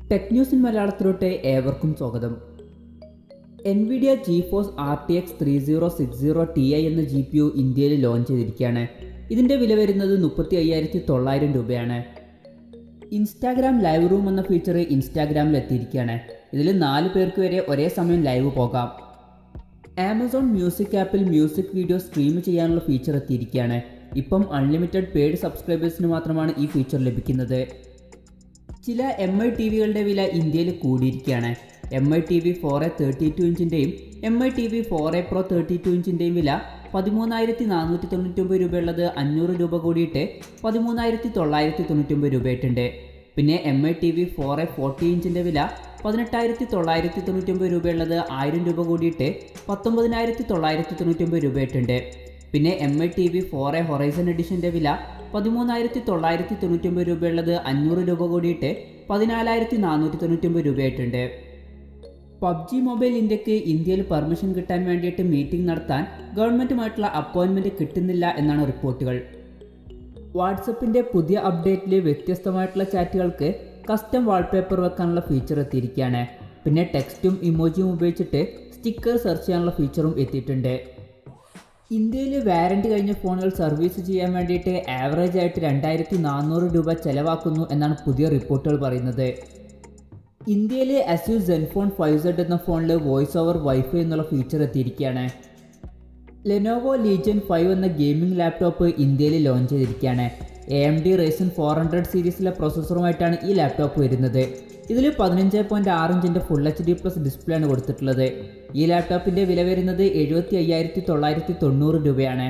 Tech news in മലയാളത്തിലോട്ട് ഏവർക്കും സ്വാഗതം. Nvidia GeForce RTX 3060 Ti എന്ന GPU ഇന്ത്യയിൽ ലോഞ്ച് ചെയ്തിരിക്കുകയാണ്. ഇതിൻ്റെ വില വരുന്നത് 35,900 രൂപയാണ്. ഇൻസ്റ്റാഗ്രാം ലൈവ് റൂം എന്ന ഫീച്ചർ ഇൻസ്റ്റാഗ്രാമിൽ എത്തിയിരിക്കുകയാണ്. ഇതിൽ 4 പേർക്ക് വരെ ഒരേ സമയം ലൈവ് പോകാം. ആമസോൺ മ്യൂസിക് ആപ്പിൽ മ്യൂസിക് വീഡിയോ സ്ട്രീം ചെയ്യാനുള്ള ഫീച്ചർ എത്തിയിരിക്കുകയാണ്. ഇപ്പം അൺലിമിറ്റഡ് പെയ്ഡ് സബ്സ്ക്രൈബേഴ്സിന് മാത്രമാണ് ഈ ഫീച്ചർ ലഭിക്കുന്നത്. ചില MI TVകളുടെ വില ഇന്ത്യയിൽ കൂടിയിരിക്കുകയാണ്. MI TV 4A 32 ഇഞ്ചിൻ്റെയും MI TV 4A Pro 32 ഇഞ്ചിൻ്റെയും വില 13,499 രൂപയുള്ളത് 500 രൂപ കൂടിയിട്ട് 13,999 രൂപയായിട്ടുണ്ട്. പിന്നെ MI TV 4A 40 ഇഞ്ചിൻ്റെ വില 18,999 രൂപയുള്ളത് 1000 രൂപ കൂടിയിട്ട് 19,999 രൂപയായിട്ടുണ്ട്. പിന്നെ MI TV 4A Horizon എഡിഷൻ്റെ വില 13,999 രൂപയുള്ളത് 500 രൂപ കൂടിയിട്ട് 14,499 രൂപയായിട്ടുണ്ട്. PUBG മൊബൈൽ ഇന്ത്യയിൽ പെർമിഷൻ കിട്ടാൻ വേണ്ടിയിട്ട് മീറ്റിംഗ് നടത്താൻ ഗവൺമെൻറ്റുമായിട്ടുള്ള അപ്പോയിൻമെൻറ്റ് കിട്ടുന്നില്ല എന്നാണ് റിപ്പോർട്ടുകൾ. വാട്സപ്പിൻ്റെ പുതിയ അപ്ഡേറ്റിൽ വ്യത്യസ്തമായിട്ടുള്ള ചാറ്റുകൾക്ക് കസ്റ്റം വാൾപേപ്പർ വെക്കാനുള്ള ഫീച്ചർ എത്തിയിരിക്കുകയാണ്. പിന്നെ ടെക്സ്റ്റും ഇമോജിയും ഉപയോഗിച്ചിട്ട് സ്റ്റിക്കർ സെർച്ച് ചെയ്യാനുള്ള ഫീച്ചറും എത്തിയിട്ടുണ്ട്. ഇന്ത്യയിൽ വാറൻറ്റി കഴിഞ്ഞ ഫോണുകൾ സർവീസ് ചെയ്യാൻ വേണ്ടിയിട്ട് ആവറേജ് ആയിട്ട് 2,400 രൂപ ചിലവാക്കുന്നു എന്നാണ് പുതിയ റിപ്പോർട്ടുകൾ പറയുന്നത്. ഇന്ത്യയിൽ Asus Zenfone 5Z എന്ന ഫോണിൽ വോയിസ് ഓവർ വൈഫൈ എന്നുള്ള ഫീച്ചർ എത്തിയിരിക്കുകയാണ്. ലെനോവോ ലീജിയൻ 5 എന്ന ഗെയിമിംഗ് ലാപ്ടോപ്പ് ഇന്ത്യയിൽ ലോഞ്ച് ചെയ്തിരിക്കുകയാണ്. AMD Ryzen 400 സീരീസിലെ പ്രോസസ്സറുമായിട്ടാണ് ഈ ലാപ്ടോപ്പ് വരുന്നത്. ഇതിൽ 15.6 ഇഞ്ചിൻ്റെ ഫുൾ HD+ ഡിസ്പ്ലേ ആണ് കൊടുത്തിട്ടുള്ളത്. ഈ ലാപ്ടോപ്പിൻ്റെ വില വരുന്നത് 75,990 രൂപയാണ്.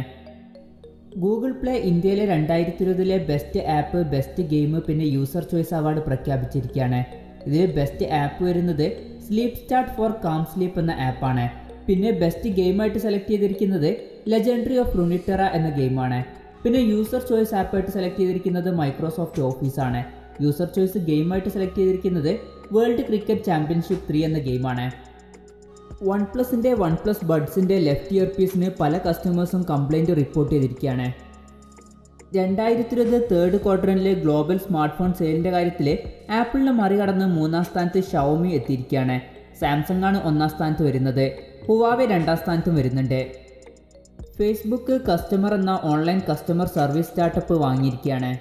ഗൂഗിൾ പ്ലേ ഇന്ത്യയിലെ 2020 ബെസ്റ്റ് ആപ്പ്, ബെസ്റ്റ് ഗെയിം, പിന്നെ യൂസർ ചോയ്സ് അവാർഡ് പ്രഖ്യാപിച്ചിരിക്കുകയാണ്. ഇതിൽ ബെസ്റ്റ് ആപ്പ് വരുന്നത് sleep start four calm sleep എന്ന ആപ്പാണ്. പിന്നെ ബെസ്റ്റ് ഗെയിമായിട്ട് സെലക്ട് ചെയ്തിരിക്കുന്നത് ലെജൻഡറി ഓഫ് റുണിറ്ററ എന്ന ഗെയിമാണ്. പിന്നെ യൂസർ ചോയ്സ് ആപ്പായിട്ട് സെലക്ട് ചെയ്തിരിക്കുന്നത് മൈക്രോസോഫ്റ്റ് ഓഫീസ് ആണ്. യൂസർ ചോയ്സ് ഗെയിമായിട്ട് സെലക്ട് ചെയ്തിരിക്കുന്നത് വേൾഡ് ക്രിക്കറ്റ് ചാമ്പ്യൻഷിപ്പ് 3 എന്ന ഗെയിമാണ്. OnePlusൻ്റെ OnePlus ബഡ്സിൻ്റെ ലെഫ്റ്റ് ഇയർ പീസിന് പല കസ്റ്റമേഴ്സും കംപ്ലൈൻറ്റ് റിപ്പോർട്ട് ചെയ്തിരിക്കുകയാണ്. 2020 തേർഡ് ക്വാർട്ടറിലെ ഗ്ലോബൽ സ്മാർട്ട് ഫോൺ സെയിലിൻ്റെ കാര്യത്തിൽ ആപ്പിളിനെ മറികടന്ന് 3-ാം സ്ഥാനത്ത് ഷവോമി എത്തിയിരിക്കുകയാണ്. സാംസങ് ആണ് 1-ാം സ്ഥാനത്ത് വരുന്നത്. ഹുവാവെ 2-ാം സ്ഥാനത്തും വരുന്നുണ്ട്. ഫേസ്ബുക്ക് കസ്റ്റമർ എന്ന ഓൺലൈൻ കസ്റ്റമർ സർവീസ് സ്റ്റാർട്ടപ്പ് വാങ്ങിയിരിക്കുകയാണ്.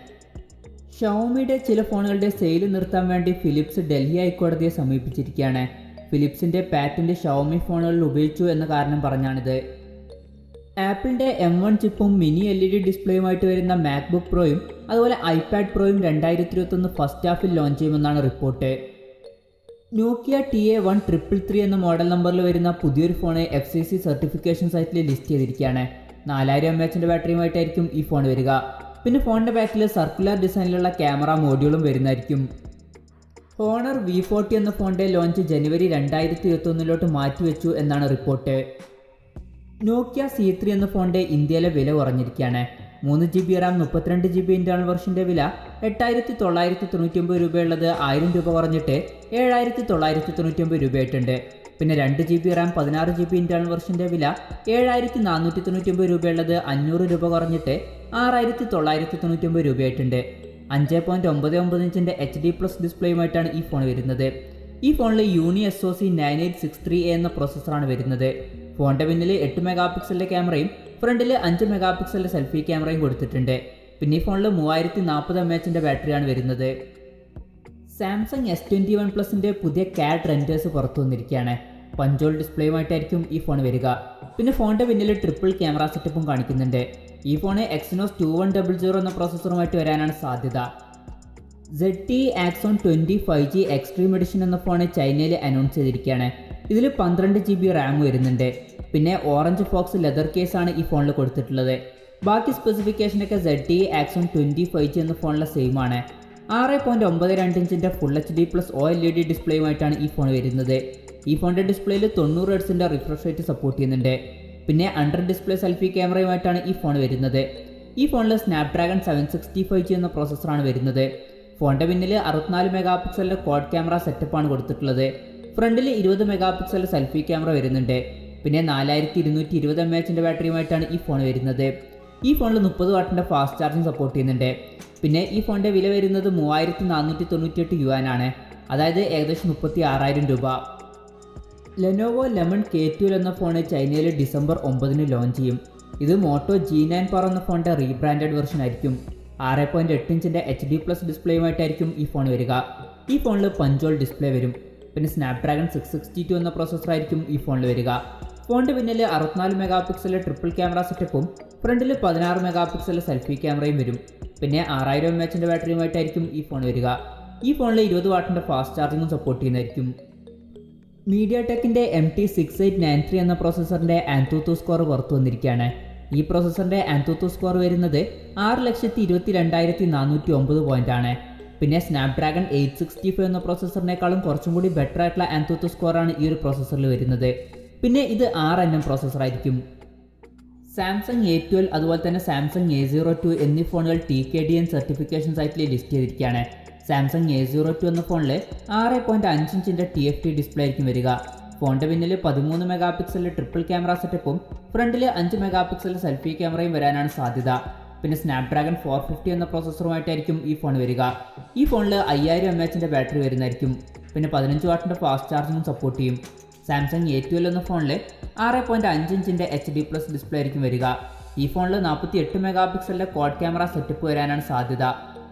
ഷവോമിയുടെ ചില ഫോണുകളുടെ സെയിൽ നിർത്താൻ വേണ്ടി ഫിലിപ്സ് ഡൽഹി ഹൈക്കോടതിയെ സമീപിച്ചിരിക്കുകയാണ്. ഫിലിപ്സിൻ്റെ പാറ്റന്റ് ഷവോമി ഫോണുകളിൽ ഉപയോഗിച്ചു എന്ന കാരണം പറഞ്ഞാണിത്. ആപ്പിളിൻ്റെ M1 ചിപ്പും മിനി LED ഡിസ്പ്ലേയുമായിട്ട് വരുന്ന മാക്ബുക്ക് പ്രോയും അതുപോലെ iPad പ്രോയും 2021 ഫസ്റ്റ് ഹാഫിൽ ലോഞ്ച് ചെയ്യുമെന്നാണ് റിപ്പോർട്ട്. നോക്കിയ TA1333 എന്ന മോഡൽ നമ്പറിൽ വരുന്ന പുതിയൊരു ഫോണ് FCC സർട്ടിഫിക്കേഷൻ സൈറ്റിൽ ലിസ്റ്റ് ചെയ്തിരിക്കുകയാണ്. 4000 mAh ബാറ്ററിയുമായിട്ടായിരിക്കും ഈ ഫോൺ വരിക. പിന്നെ ഫോണിൻ്റെ ബാക്കിൽ സർക്കുലർ ഡിസൈനിലുള്ള ക്യാമറ മോഡ്യൂളും വരുന്നതായിരിക്കും. ഹോണർ V40 എന്ന ഫോണിൻ്റെ ലോഞ്ച് ജനുവരി 2021 മാറ്റിവെച്ചു എന്നാണ് റിപ്പോർട്ട്. നോക്കിയ C3 എന്ന ഫോണിൻ്റെ ഇന്ത്യയിലെ വില കുറഞ്ഞിരിക്കുകയാണ്. 3GB RAM 32GB ഇൻ്റേണൽ വെർഷൻ്റെ വില 8,999 രൂപയുള്ളത് 1000 രൂപ കുറഞ്ഞിട്ട് 7,999 രൂപയായിട്ടുണ്ട്. പിന്നെ 2GB RAM 16GB ഇൻ്റേണൽ വെർഷൻ്റെ വില 7,499 രൂപയുള്ളത് 500 രൂപ കുറഞ്ഞിട്ട് 6,999 രൂപയായിട്ടുണ്ട്. 5.99 ഇഞ്ചിൻ്റെ HD+ ഡിസ്പ്ലേയുമായിട്ടാണ് ഈ ഫോൺ വരുന്നത്. ഈ ഫോണിൽ യൂണി SoC 9863A എന്ന പ്രോസസ്സറാണ് വരുന്നത്. ഫോണിൻ്റെ പിന്നിൽ 8 മെഗാപിക്സലിൻ്റെ ക്യാമറയും ഫ്രണ്ടിൽ 5 മെഗാപിക്സലിൻ്റെ സെൽഫി ക്യാമറയും കൊടുത്തിട്ടുണ്ട്. പിന്നെ ഈ ഫോണിൽ 3040 mAh ബാറ്ററിയാണ് വരുന്നത്. സാംസങ് S21 Plusൻ്റെ പുതിയ CAD റെൻഡേഴ്സ് പുറത്തു വന്നിരിക്കുകയാണ്. പഞ്ചോൾ ഡിസ്പ്ലേയുമായിട്ടായിരിക്കും ഈ ഫോൺ വരിക. പിന്നെ ഫോണിൻ്റെ പിന്നിൽ ട്രിപ്പിൾ ക്യാമറ സെറ്റപ്പും കാണിക്കുന്നുണ്ട്. ഈ ഫോണ് Exynos 2100 എന്ന പ്രോസസ്സറുമായിട്ട് വരാനാണ് സാധ്യത. ZTE Axon 20 5G extreme edition എന്ന ഫോണ് ചൈനയിൽ അനൗൺസ് ചെയ്തിരിക്കുകയാണ്. ഇതിൽ 12GB RAM വരുന്നുണ്ട്. പിന്നെ ഓറഞ്ച് ഫോക്സ് ലെതർ കേസാണ് ഈ ഫോണിൽ കൊടുത്തിട്ടുള്ളത്. ബാക്കി സ്പെസിഫിക്കേഷനൊക്കെ ZTE Axon 20 5G എന്ന ഫോണിലെ സെയിം ആണ്. 6.92 ഇഞ്ചിൻ്റെ ഫുൾ HD+ OLED ഡിസ്പ്ലേയുമായിട്ടാണ് ഈ ഫോൺ വരുന്നത്. ഈ ഫോണിൻ്റെ ഡിസ്പ്ലേയിൽ 90 Hz റിഫ്രഷ് റേറ്റ് സപ്പോർട്ട് ചെയ്യുന്നുണ്ട്. പിന്നെ അണ്ടർ ഡിസ്പ്ലേ സെൽഫി ക്യാമറയുമായിട്ടാണ് ഈ ഫോൺ വരുന്നത്. ഈ ഫോണിൽ സ്നാപ്ഡ്രാഗൺ 765G എന്ന പ്രോസസ്സറാണ് വരുന്നത്. ഫോണിൻ്റെ പിന്നിൽ 64 മെഗാപിക്സലിൻ്റെ ക്വാഡ് ക്യാമറ സെറ്റപ്പാണ് കൊടുത്തിട്ടുള്ളത്. ഫ്രണ്ടിൽ 20 മെഗാപിക്സലിൻ്റെ സെൽഫി ക്യാമറ വരുന്നുണ്ട്. പിന്നെ 4220 mAh ബാറ്ററിയുമായിട്ടാണ് ഈ ഫോൺ വരുന്നത്. ഈ ഫോണിൽ 30 വാട്ടിൻ്റെ ഫാസ്റ്റ് ചാർജിങ് സപ്പോർട്ട് ചെയ്യുന്നുണ്ട്. പിന്നെ ഈ ഫോണിൻ്റെ വില വരുന്നത് 3498 യുവാനാണ്. അതായത് ഏകദേശം 36,000 രൂപ. ലെനോവോ ലെമൺ K12 എന്ന ഫോൺ ചൈനയിൽ ഡിസംബർ 9 ലോഞ്ച് ചെയ്യും. ഇത് മോട്ടോ G9 Power എന്ന ഫോണിൻ്റെ റീബ്രാൻഡഡ് വെർഷൻ ആയിരിക്കും. 6.8 ഇഞ്ചിൻ്റെ HD+ ഡിസ്പ്ലേയുമായിട്ടായിരിക്കും ഈ ഫോൺ വരിക. ഈ ഫോണിൽ പഞ്ചോൾ ഡിസ്പ്ലേ വരും. പിന്നെ സ്നാപ്ഡ്രാഗൺ 662 എന്ന പ്രോസസ്സറായിരിക്കും ഈ ഫോണിൽ വരിക. ഫോണിൻ്റെ പിന്നിൽ 64 മെഗാ പിക്സൽ ട്രിപ്പിൾ ക്യാമറ സെറ്റപ്പും ഫ്രണ്ടിൽ 16 മെഗാ പിക്സൽ സെൽഫി ക്യാമറയും വരും. പിന്നെ 6000 mAh ബാറ്ററിയുമായിട്ടായിരിക്കും ഈ ഫോൺ വരിക. ഈ ഫോണിൽ 20 വാട്ടിൻ്റെ ഫാസ്റ്റ് ചാർജിങ്ങും സപ്പോർട്ട് ചെയ്യുന്നതായിരിക്കും. മീഡിയാടെക്കിൻ്റെ MT6893 എന്ന പ്രോസസ്സറിൻ്റെ ആൻതുതു സ്കോർ പുറത്തു വന്നിരിക്കുകയാണ്. ഈ പ്രോസസ്സറിൻ്റെ ആൻതുതു സ്കോർ വരുന്നത് 6,22,409 പോയിൻ്റാണ്. പിന്നെ സ്നാപ്ഡ്രാഗൺ 865 എന്ന പ്രോസസ്സറിനേക്കാളും കുറച്ചും കൂടി ബെറ്റർ ആയിട്ടുള്ള ആൻതുതു സ്കോറാണ് ഈ ഒരു പ്രോസസ്സറിൽ വരുന്നത്. പിന്നെ ഇത് 6nm പ്രോസസ്സറായിരിക്കും. സാംസങ് A12 അതുപോലെ തന്നെ സാംസങ് A02 എന്നീ ഫോണുകൾ TKDN സർട്ടിഫിക്കേഷൻ സൈറ്റിൽ ലിസ്റ്റ് ചെയ്തിരിക്കുകയാണ്. സാംസങ് A02 എന്ന ഫോണിൽ 6.5 ഇഞ്ചിൻ്റെ TFT ഡിസ്പ്ലേ ആയിരിക്കും വരിക. ഫോണിൻ്റെ പിന്നിൽ 13 മെഗാ പിക്സൽ ട്രിപ്പിൾ ക്യാമറ സെറ്റപ്പും ഫ്രണ്ടിൽ 5 മെഗാ പിക്സൽ സെൽഫി ക്യാമറയും വരാനാണ് സാധ്യത. പിന്നെ സ്നാപ്ഡ്രാഗൺ 450 എന്ന പ്രോസസ്സറുമായിട്ടായിരിക്കും ഈ ഫോൺ വരിക. ഈ ഫോണിൽ 5000 mAh ബാറ്ററി വരുന്നതായിരിക്കും. പിന്നെ 15 വാട്ടിൻ്റെ ഫാസ്റ്റ് ചാർജിങ്ങും സപ്പോർട്ട് ചെയ്യും. സാംസങ് A12 എന്ന ഫോണിൽ 6.5 ഇഞ്ചിൻ്റെ HD+ ഡിസ്പ്ലേ ആയിരിക്കും വരിക. ഈ ഫോണിൽ 48 മെഗാ പിക്സലിൻ്റെ ക്വാഡ് ക്യാമറ സെറ്റപ്പ് വരാനാണ് സാധ്യത.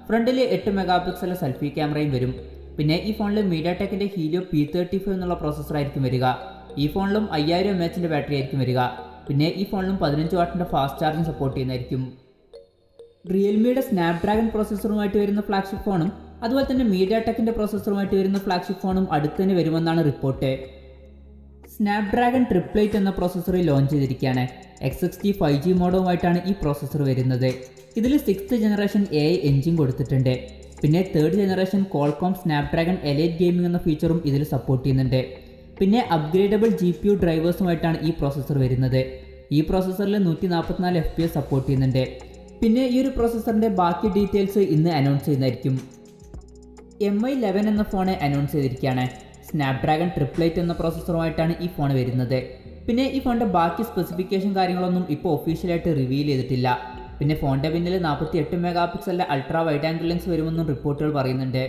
ഫ്രണ്ടിൽ 8 മെഗാ പിക്സൽ സെൽഫി ക്യാമറയും വരും. പിന്നെ ഈ ഫോണിൽ മീഡിയാടെക്കിൻ്റെ ഹീലിയോ P35 എന്നുള്ള പ്രോസസ്സറായിരിക്കും വരിക. ഈ ഫോണിലും 5000 mAh ബാറ്ററി ആയിരിക്കും വരിക. പിന്നെ ഈ ഫോണിലും 15 വാട്ടിൻ്റെ ഫാസ്റ്റ് ചാർജിങ് സപ്പോർട്ട് ചെയ്യുന്നതായിരിക്കും. റിയൽമിയുടെ സ്നാപ്ഡ്രാഗൺ പ്രോസസ്സറുമായിട്ട് വരുന്ന ഫ്ലാഗ്ഷിപ്പ് ഫോണും അതുപോലെ തന്നെ മീഡിയാടെക്കിൻ്റെ പ്രോസസ്സറുമായിട്ട് വരുന്ന ഫ്ലാഗ്ഷിപ്പ് ഫോണും അടുത്ത് തന്നെ വരുമെന്നാണ് റിപ്പോർട്ട്. സ്നാപ്ഡ്രാഗൺ 888 എന്ന പ്രോസസ്സർ ലോഞ്ച് ചെയ്തിരിക്കുകയാണ്. X60 5G മോഡുമായിട്ടാണ് ഈ പ്രോസസ്സർ വരുന്നത്. ഇതിൽ 6th ജനറേഷൻ AI എഞ്ചിൻ കൊടുത്തിട്ടുണ്ട്. പിന്നെ 3rd generation Qualcomm Snapdragon elite gaming എന്ന ഫീച്ചറും ഇതിൽ സപ്പോർട്ട് ചെയ്യുന്നുണ്ട്. പിന്നെ അപ്ഗ്രേഡബിൾ GPU ഡ്രൈവേഴ്സുമായിട്ടാണ് ഈ പ്രോസസ്സർ വരുന്നത്. ഈ പ്രോസസ്സറിൽ 144 FPS സപ്പോർട്ട് ചെയ്യുന്നുണ്ട്. പിന്നെ ഈ ഒരു പ്രോസസ്സറിൻ്റെ ബാക്കി ഡീറ്റെയിൽസ് ഇന്ന് അനൗൺസ് ചെയ്യുന്നതായിരിക്കും. MI 11 എന്ന ഫോൺ അനൗൺസ് ചെയ്തിരിക്കുകയാണ്. സ്നാപ്ഡ്രാഗൺ 888 എന്ന പ്രോസസ്സറുമായിട്ടാണ് ഈ ഫോൺ വരുന്നത്. പിന്നെ ഈ ഫോണിൻ്റെ ബാക്കി സ്പെസിഫിക്കേഷൻ കാര്യങ്ങളൊന്നും ഇപ്പോൾ ഒഫീഷ്യലായിട്ട് റിവീൽ ചെയ്തിട്ടില്ല. പിന്നെ ഫോണിൻ്റെ പിന്നിൽ 48 മെഗാ പിക്സലിൻ്റെ അൾട്രാ വൈഡ് ആംഗിൾ ലെൻസ് വരുമെന്നും റിപ്പോർട്ടുകൾ പറയുന്നുണ്ട്.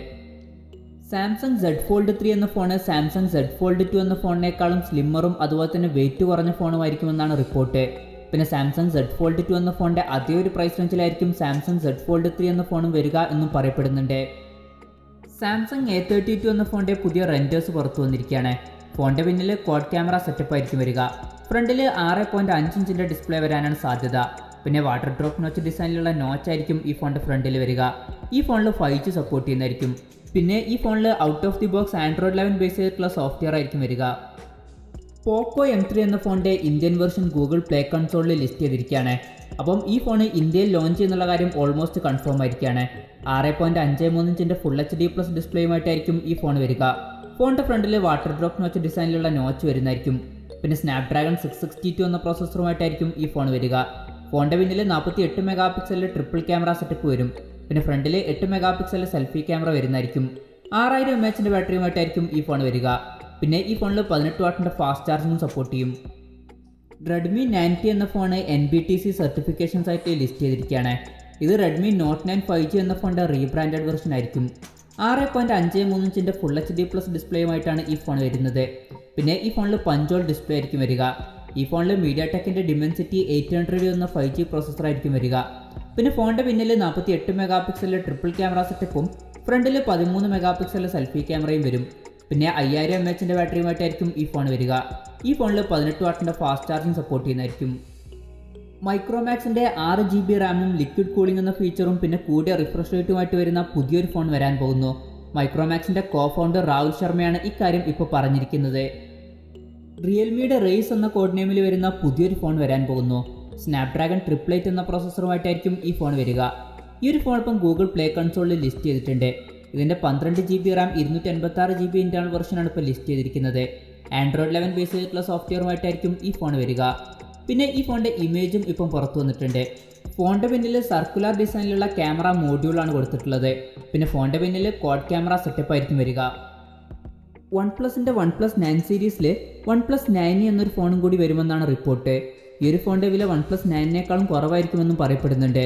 സാംസങ് Z Fold 3 എന്ന ഫോൺ സാംസങ് Z Fold 2 എന്ന ഫോണിനേക്കാളും സ്ലിമ്മറും അതുപോലെ തന്നെ വെയിറ്റ് കുറഞ്ഞ ഫോണുമായിരിക്കുമെന്നാണ് റിപ്പോർട്ട്. പിന്നെ സാംസങ് Z Fold 2 എന്ന ഫോണിൻ്റെ അതേ ഒരു പ്രൈസ് റേഞ്ചിലായിരിക്കും സാംസങ് Z Fold 3 എന്ന ഫോണും വരിക എന്നും പറയപ്പെടുന്നുണ്ട്. സാംസങ് A32 എന്ന ഫോണിൻ്റെ പുതിയ റെൻഡേഴ്സ് പുറത്തു വന്നിരിക്കുകയാണ്. ഫോണിൻ്റെ പിന്നിൽ ക്വാഡ് ക്യാമറ സെറ്റപ്പ് ആയിരിക്കും വരിക. ഫ്രണ്ടിൽ 6.5 ഇഞ്ചിൻ്റെ ഡിസ്പ്ലേ വരാനാണ് സാധ്യത. പിന്നെ വാട്ടർ ഡ്രോപ്പ് നോച്ച് ഡിസൈനിലുള്ള നോച്ച് ആയിരിക്കും ഈ ഫോണിൻ്റെ ഫ്രണ്ടിൽ വരിക. ഈ ഫോണിൽ 5G സപ്പോർട്ട് ചെയ്യുന്നതായിരിക്കും. പിന്നെ ഈ ഫോണിൽ out of the box Android 11 base ചെയ്തിട്ടുള്ള സോഫ്റ്റ്വെയർ ആയിരിക്കും വരിക. പോക്കോ M3 എന്ന ഫോണിൻ്റെ ഇന്ത്യൻ വെർഷൻ ഗൂഗിൾ പ്ലേ കൺസോളിൽ ലിസ്റ്റ് ചെയ്തിരിക്കുകയാണ്. അപ്പം ഈ ഫോൺ ഇന്ത്യയിൽ ലോഞ്ച് ചെയ്യുന്നുള്ള കാര്യം ഓൾമോസ്റ്റ് കൺഫേം ആയിരിക്കുകയാണ്. 6.53 ഇഞ്ചിൻ്റെ ഫുൾ HD+ ഡിസ്പ്ലേയുമായിട്ടായിരിക്കും ഈ ഫോൺ വരിക. ഫോണിൻ്റെ ഫ്രണ്ടിൽ വാട്ടർ ഡ്രോപ്പ് നോച്ച് ഡിസൈനിലുള്ള നോച്ച് വരുന്നതായിരിക്കും. പിന്നെ സ്നാപ്ഡ്രാഗൺ 662 എന്ന പ്രോസസ്സറുമായിട്ടായിരിക്കും ഈ ഫോൺ വരിക. ഫോണിൻ്റെ പിന്നിൽ 48 മെഗാ പിക്സലിൻ്റെ ട്രിപ്പിൾ ക്യാമറ സെറ്റപ്പ് വരും. പിന്നെ ഫ്രണ്ടിൽ 8 മെഗാ പിക്സലിൻ്റെ സെൽഫി ക്യാമറ വരുന്നതായിരിക്കും. 6000 mAh ബാറ്ററിയുമായിട്ടായിരിക്കും ഈ ഫോൺ വരിക. പിന്നെ ഈ ഫോണിൽ 18 വാട്ടിൻ്റെ ഫാസ്റ്റ് ചാർജിങ്ങും സപ്പോർട്ട് ചെയ്യും. റെഡ്മി 90 എന്ന ഫോൺ NBTC സർട്ടിഫിക്കേഷൻ സൈറ്റിൽ ലിസ്റ്റ് ചെയ്തിരിക്കുകയാണ്. ഇത് റെഡ്മി നോട്ട് 9 5G എന്ന ഫോണിൻ്റെ റീബ്രാൻഡഡ് വെർഷൻ ആയിരിക്കും. 6.53 ഇഞ്ചിൻ്റെ ഫുൾ HD+ ഡിസ്പ്ലേയുമായിട്ടാണ് ഈ ഫോൺ വരുന്നത്. പിന്നെ ഈ ഫോണിൽ പഞ്ചോൾ ഡിസ്പ്ലേ ആയിരിക്കും വരിക. ഈ ഫോണിൽ മീഡിയാടെക്കിൻ്റെ ഡിമെൻസിറ്റി 800 എന്ന 5G പ്രോസസ്സറായിരിക്കും വരിക. പിന്നെ ഫോണിൻ്റെ പിന്നിൽ 48 മെഗാ പിക്സലിൻ്റെ ട്രിപ്പിൾ ക്യാമറ സെറ്റപ്പും ഫ്രണ്ടിൽ 13 മെഗാ പിക്സലിൻ്റെ സെൽഫി ക്യാമറയും വരും. പിന്നെ 5000 mAh ബാറ്ററിയുമായിട്ടായിരിക്കും ഈ ഫോൺ വരിക. ഈ ഫോണിൽ 18 വാട്ടിൻ്റെ ഫാസ്റ്റ് ചാർജിങ് സപ്പോർട്ട് ചെയ്യുന്നതായിരിക്കും. മൈക്രോമാക്സിൻ്റെ 6 GB റാമും ലിക്വിഡ് കൂളിംഗ് എന്ന ഫീച്ചറും പിന്നെ കൂടിയ റിഫ്രഷ് റേറ്റുമായിട്ട് വരുന്ന പുതിയൊരു ഫോൺ വരാൻ പോകുന്നു. മൈക്രോമാക്സിൻ്റെ കോ-ഫൗണ്ടർ രാഹുൽ ശർമ്മയാണ് ഇക്കാര്യം ഇപ്പോൾ പറഞ്ഞിരിക്കുന്നത്. റിയൽമിയുടെ റേസ് എന്ന കോഡ് നെയിമിൽ വരുന്ന പുതിയൊരു ഫോൺ വരാൻ പോകുന്നു. സ്നാപ്ഡ്രാഗൺ 888 എന്ന പ്രോസസ്സറുമായിട്ടായിരിക്കും ഈ ഫോൺ വരിക. ഈ ഒരു ഫോൺ ഇപ്പം ഗൂഗിൾ പ്ലേ കൺസോളിൽ ലിസ്റ്റ് ചെയ്തിട്ടുണ്ട്. ഇതിൻ്റെ 12 GB റാം 256 GB ഇൻറ്റേർണൽ വെർഷനാണ് ഇപ്പോൾ ലിസ്റ്റ് ചെയ്തിരിക്കുന്നത്. Android 11 ബേസ് ചെയ്തിട്ടുള്ള സോഫ്റ്റ്വെയറുമായിട്ടായിരിക്കും ഈ ഫോൺ വരിക. പിന്നെ ഈ ഫോണിൻ്റെ ഇമേജും ഇപ്പം പുറത്തു വന്നിട്ടുണ്ട്. ഫോണിൻ്റെ പിന്നിൽ സർക്കുലർ ഡിസൈനിലുള്ള ക്യാമറ മോഡ്യൂളാണ് കൊടുത്തിട്ടുള്ളത്. പിന്നെ ഫോണിൻ്റെ പിന്നിൽ ക്വാഡ് ക്യാമറ സെറ്റപ്പ് ആയിരിക്കും വരിക. OnePlusൻ്റെ OnePlus 9 സീരീസിൽ OnePlus 9 എന്നൊരു ഫോണും കൂടി വരുമെന്നാണ് റിപ്പോർട്ട്. ഈ ഒരു ഫോണിൻ്റെ വില OnePlus 9നേക്കാളും കുറവായിരിക്കുമെന്നും പറയപ്പെടുന്നുണ്ട്.